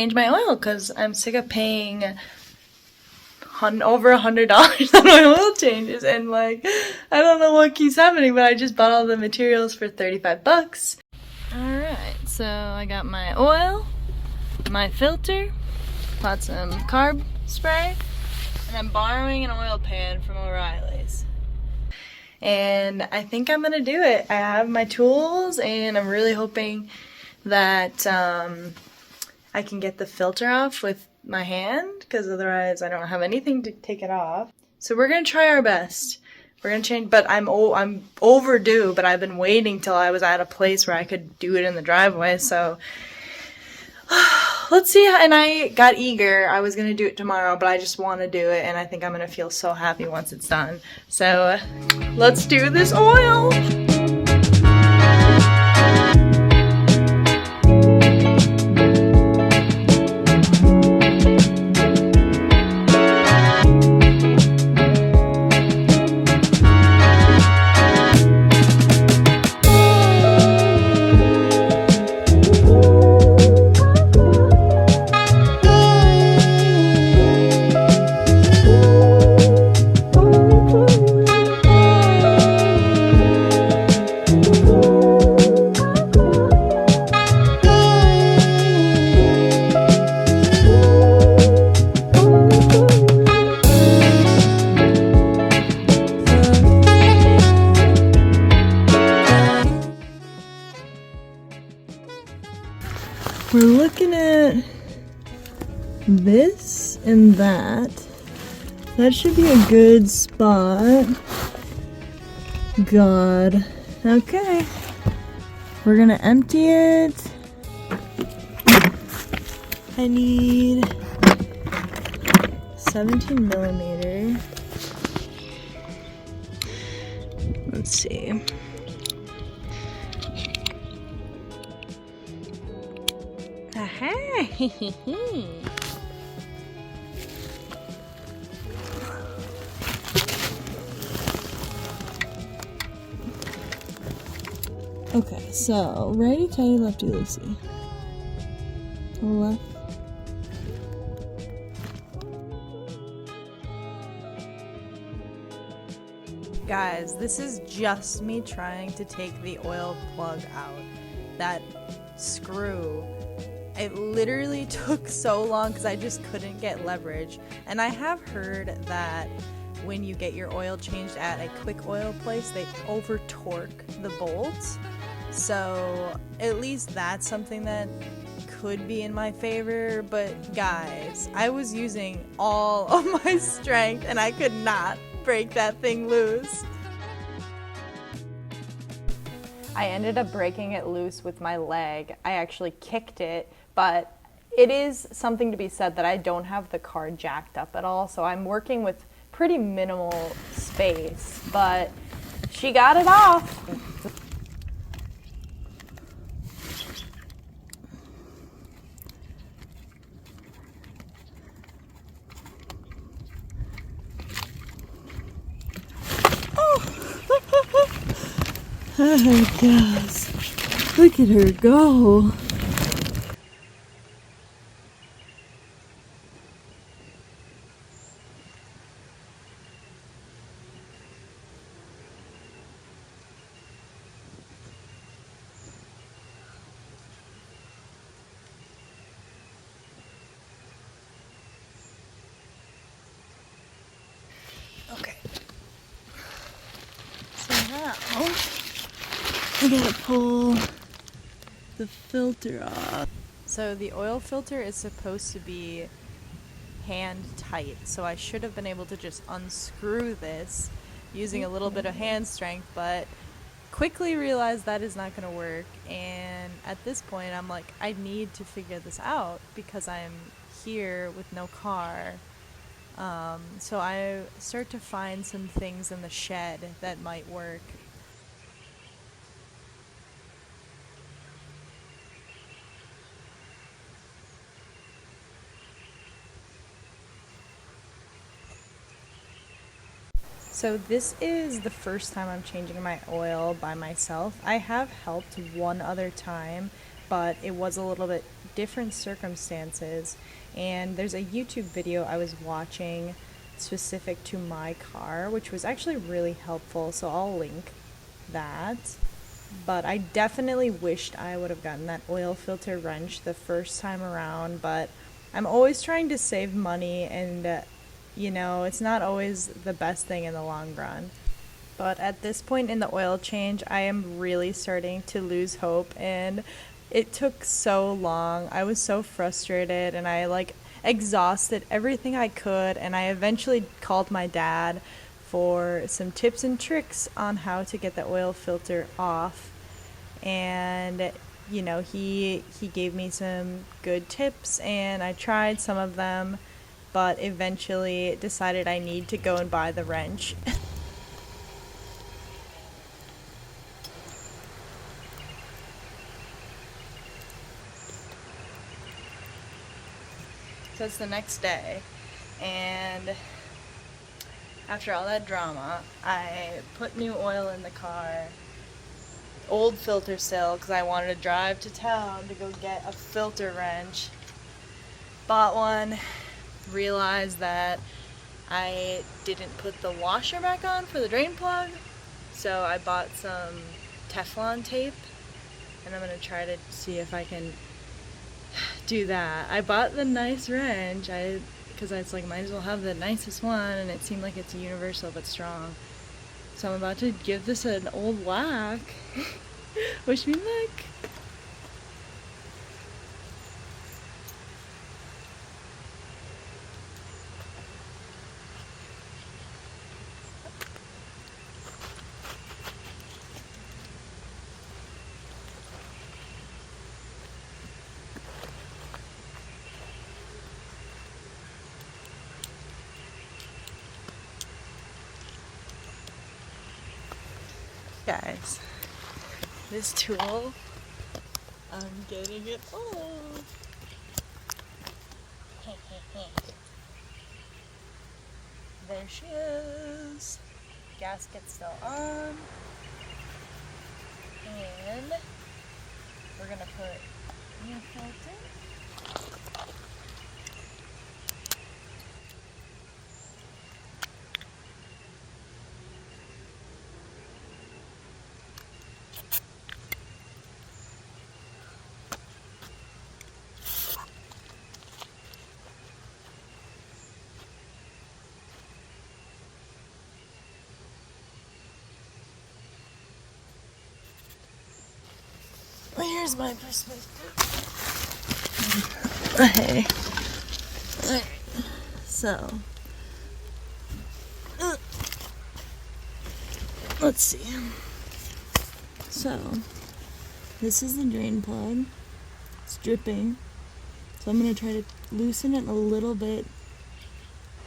change my oil because I'm sick of paying over $100 on my oil changes, and like I don't know what keeps happening, but I just bought all the materials for 35 bucks. Alright, so I got my oil, my filter, bought some carb spray, and I'm borrowing an oil pan from O'Reilly's. And I think I'm gonna do it. I have my tools, and I'm really hoping that I can get the filter off with my hand, because otherwise I don't have anything to take it off. So we're gonna try our best. We're gonna change, but I'm overdue, but I've been waiting till I was at a place where I could do it in the driveway, so let's see. And I got eager. I was gonna do it tomorrow, but I just want to do it, and I think I'm gonna feel so happy once it's done. So let's do this oil. We're looking at this and that. That should be a good spot. God. Okay. We're gonna empty it. I need 17 millimeter. Let's see. Okay, so righty tighty, lefty loosey. Left. Guys, this is just me trying to take the oil plug out. That screw. It literally took so long because I just couldn't get leverage. And I have heard that when you get your oil changed at a quick oil place, they over torque the bolts. So at least that's something that could be in my favor. But guys, I was using all of my strength and I could not break that thing loose. I ended up breaking it loose with my leg. I actually kicked it, but it is something to be said that I don't have the car jacked up at all, so I'm working with pretty minimal space, but she got it off. Oh, gosh. Look at her go. Okay. So now I gotta pull the filter off. So the oil filter is supposed to be hand tight, so I should have been able to just unscrew this using a little bit of hand strength, but quickly realized that is not going to work. And at this point I'm like, I need to figure this out because I'm here with no car. So I start to find some things in the shed that might work. So this is the first time I'm changing my oil by myself. I have helped one other time, but it was a little bit different circumstances. And there's a YouTube video I was watching specific to my car, which was actually really helpful, so I'll link that. But I definitely wished I would have gotten that oil filter wrench the first time around, but I'm always trying to save money, and you know, it's not always the best thing in the long run. But at this point in the oil change, I am really starting to lose hope, and it took so long. I was so frustrated, and I exhausted everything I could, and I eventually called my dad for some tips and tricks on how to get the oil filter off. And you know, he gave me some good tips, and I tried some of them, but eventually decided I need to go and buy the wrench. So it's the next day, and after all that drama, I put new oil in the car, old filter still, because I wanted to drive to town to go get a filter wrench. Bought one, realized that I didn't put the washer back on for the drain plug, so I bought some Teflon tape, and I'm going to try to see if I can do that. I bought the nice wrench, because I was like, might as well have the nicest one, and it seemed like it's universal but strong. So I'm about to give this an old whack. Wish me luck. Guys, this tool, I'm getting it off. There she is. Gasket's still on. And we're gonna put new filter. Here's my perspective. Hey. Alright. So. Let's see. So. This is the drain plug. It's dripping. So I'm going to try to loosen it a little bit.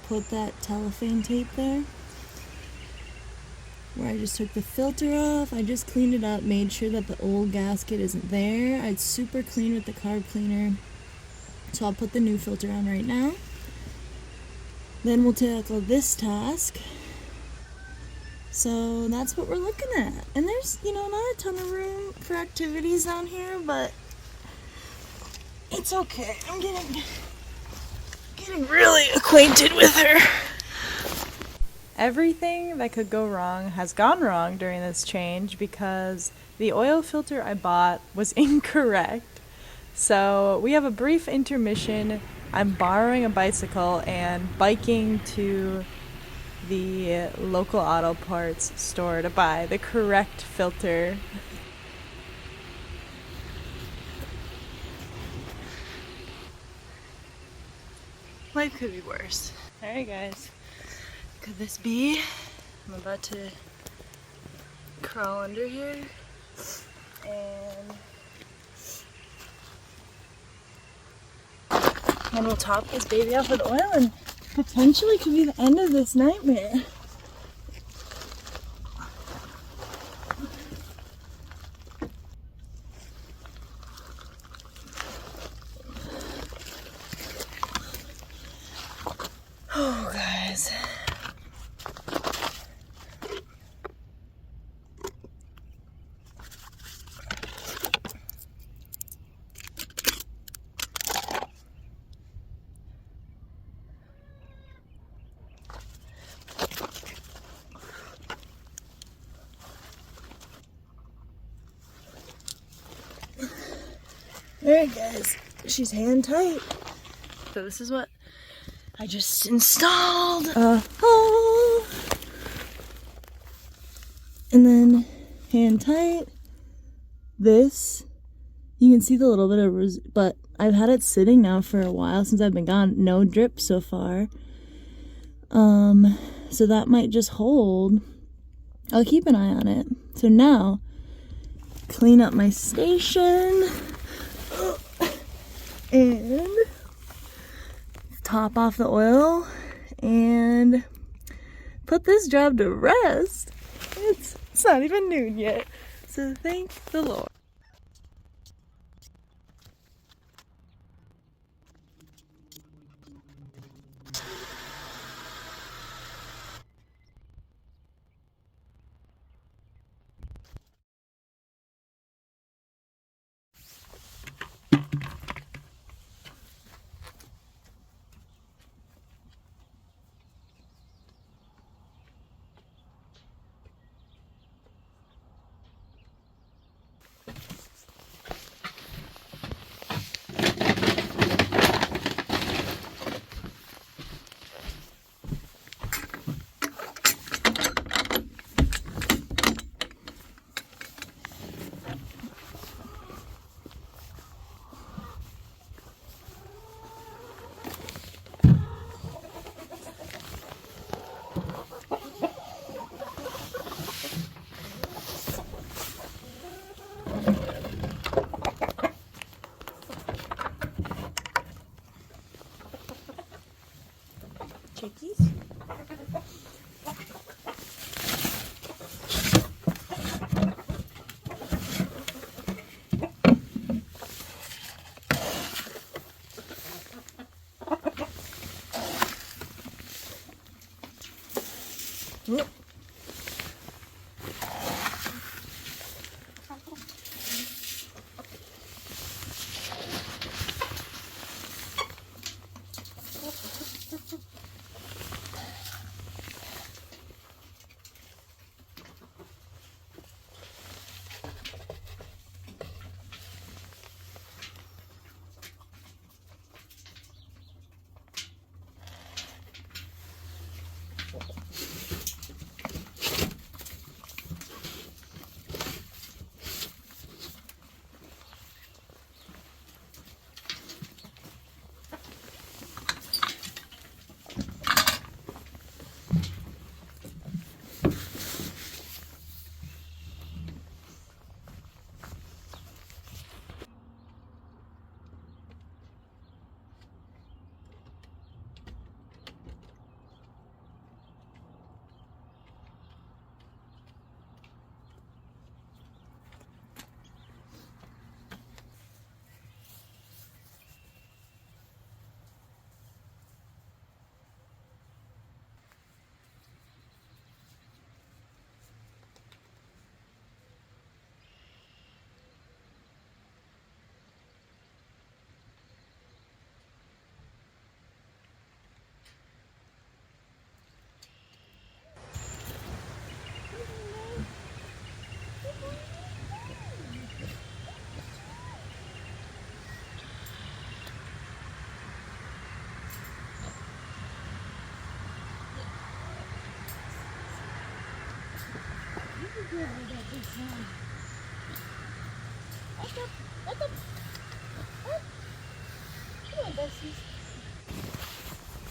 Put that cellophane tape there. Where I just took the filter off. I just cleaned it up, made sure that the old gasket isn't there. It's super clean with the carb cleaner. So I'll put the new filter on right now. Then we'll tackle this task. So that's what we're looking at. And there's, you know, not a ton of room for activities down here, but it's okay. I'm getting really acquainted with her. Everything that could go wrong has gone wrong during this change because the oil filter I bought was incorrect. So we have a brief intermission. I'm borrowing a bicycle and biking to the local auto parts store to buy the correct filter. Life could be worse. Alright guys. Could this be? I'm about to crawl under here and then we'll top this baby off with oil and potentially could be the end of this nightmare. Oh guys. Alright guys, she's hand tight. So this is what I just installed. Hole. And then hand tight. This, you can see the little bit of, but I've had it sitting now for a while since I've been gone. No drip so far. So that might just hold. I'll keep an eye on it. So now, clean up my station and top off the oil and put this job to rest. It's not even noon yet, so thank the Lord. Chickies. Yep.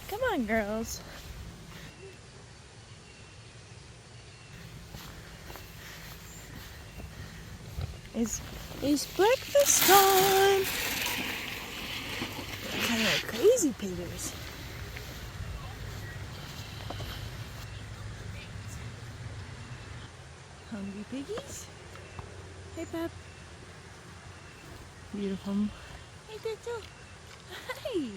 Come on, girls. It's breakfast time. Kind of like crazy piggers. Hungry piggies? Hey, Pep. Beautiful. Hey, Tito. Hey.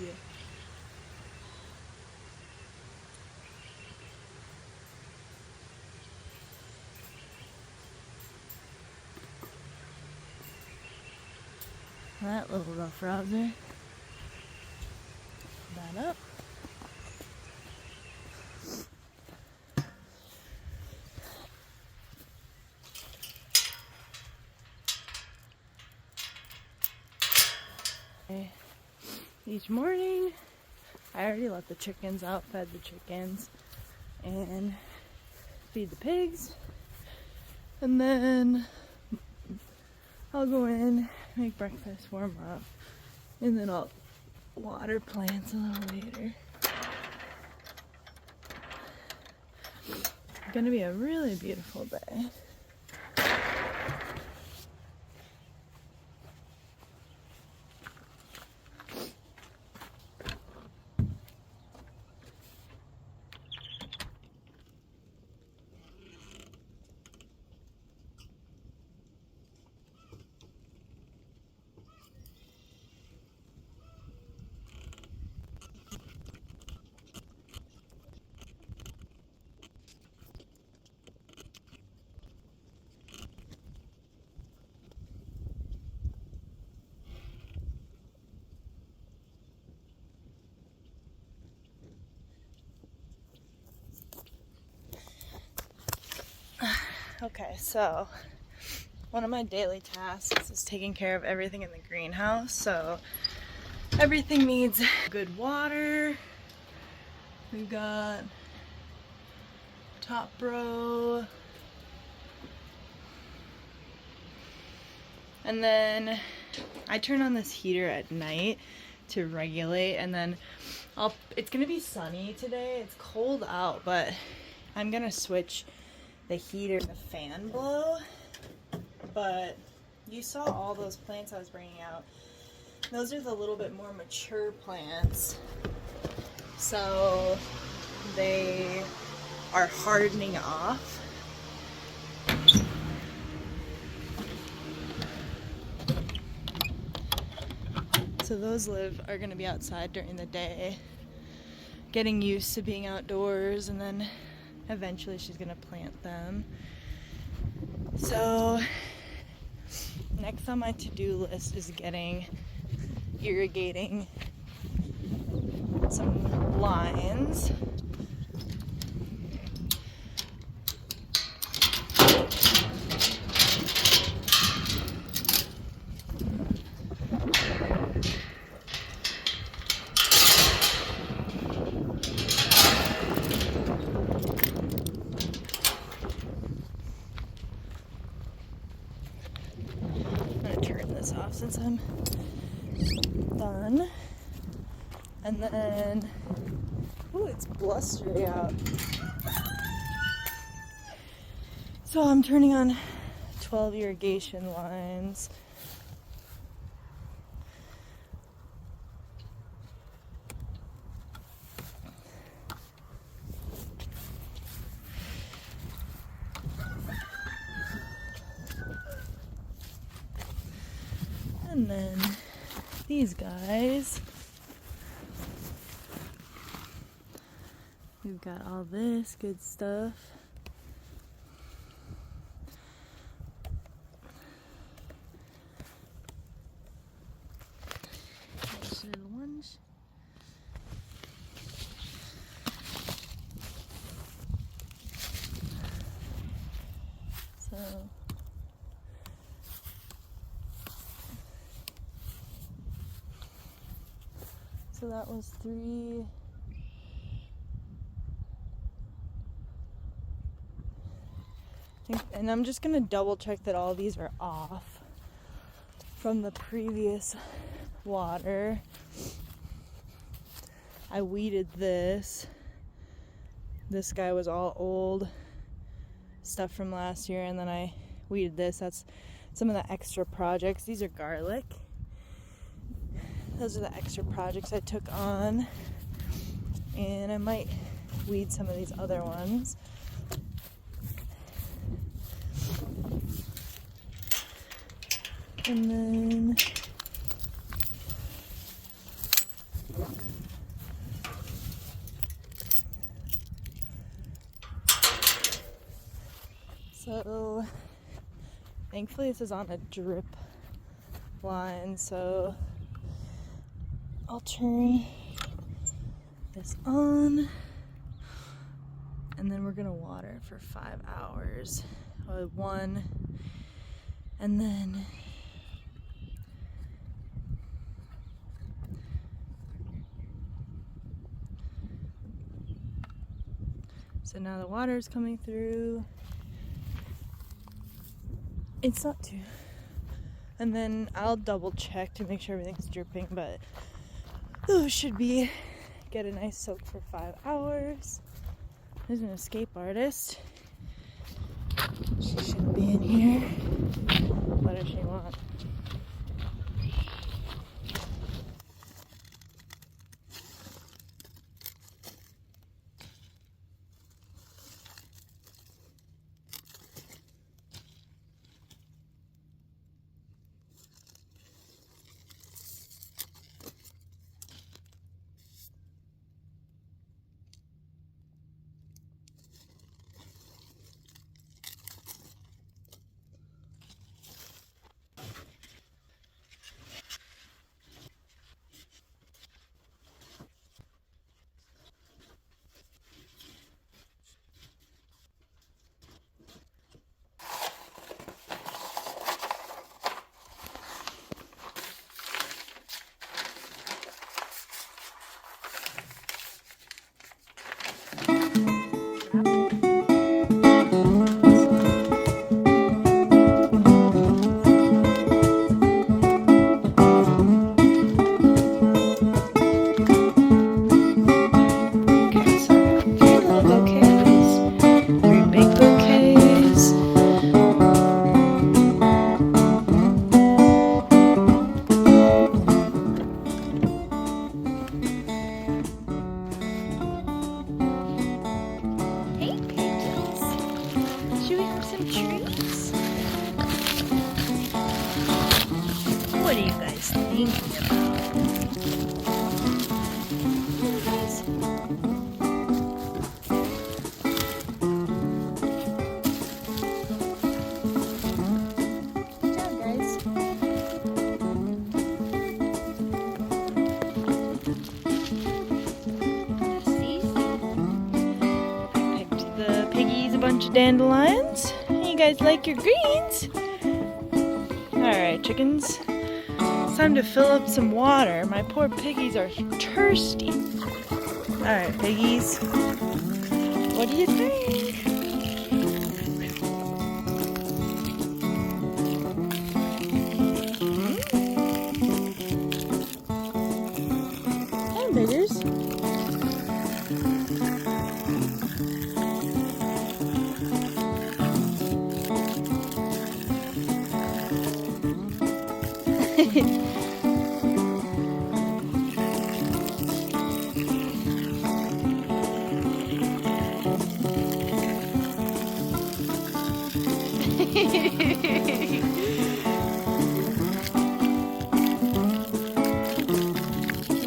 That little rough rouser. That up. each morning. I already let the chickens out, fed the chickens, and feed the pigs. And then I'll go in, make breakfast, warm up, and then I'll water plants a little later. It's gonna be a really beautiful day. Okay, so one of my daily tasks is taking care of everything in the greenhouse. So everything needs good water. We've got top row. And then I turn on this heater at night to regulate, and then it's gonna be sunny today. It's cold out, but I'm gonna switch the heater and the fan blow. But you saw all those plants I was bringing out. Those are the little bit more mature plants. So they are hardening off. So those are gonna be outside during the day, getting used to being outdoors, and then eventually she's gonna plant them. So next on my to-do list is irrigating some lines. Off since I'm done. And then, ooh, it's blustery out. So I'm turning on 12 irrigation lines. And then these guys, we've got all this good stuff. There's little ones. So that was 3. And I'm just gonna double check that all these are off from the previous water. I weeded this. This guy was all old stuff from last year, and then I weeded this. That's some of the extra projects. These are garlic. Those are the extra projects I took on, and I might weed some of these other ones. And then so thankfully this is on a drip line, so I'll turn this on, and then we're gonna water it for 5 hours. 1, and then So now the water's coming through. It's not too. And then I'll double check to make sure everything's dripping, but those should be. Get a nice soak for 5 hours. There's an escape artist. She should be in here. What does she want? What are you guys thinking about? Good job, guys. I picked the piggies a bunch of dandelions. You guys like your greens? Alright, chickens. It's time to fill up some water. My poor piggies are thirsty. Alright, piggies. What do you think? Hamburgers.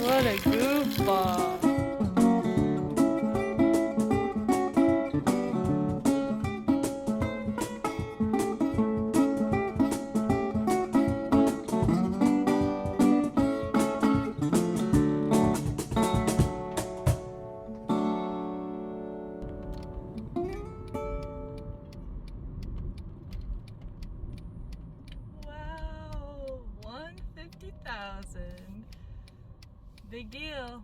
What a goofball. Wow, 150,000. Big deal.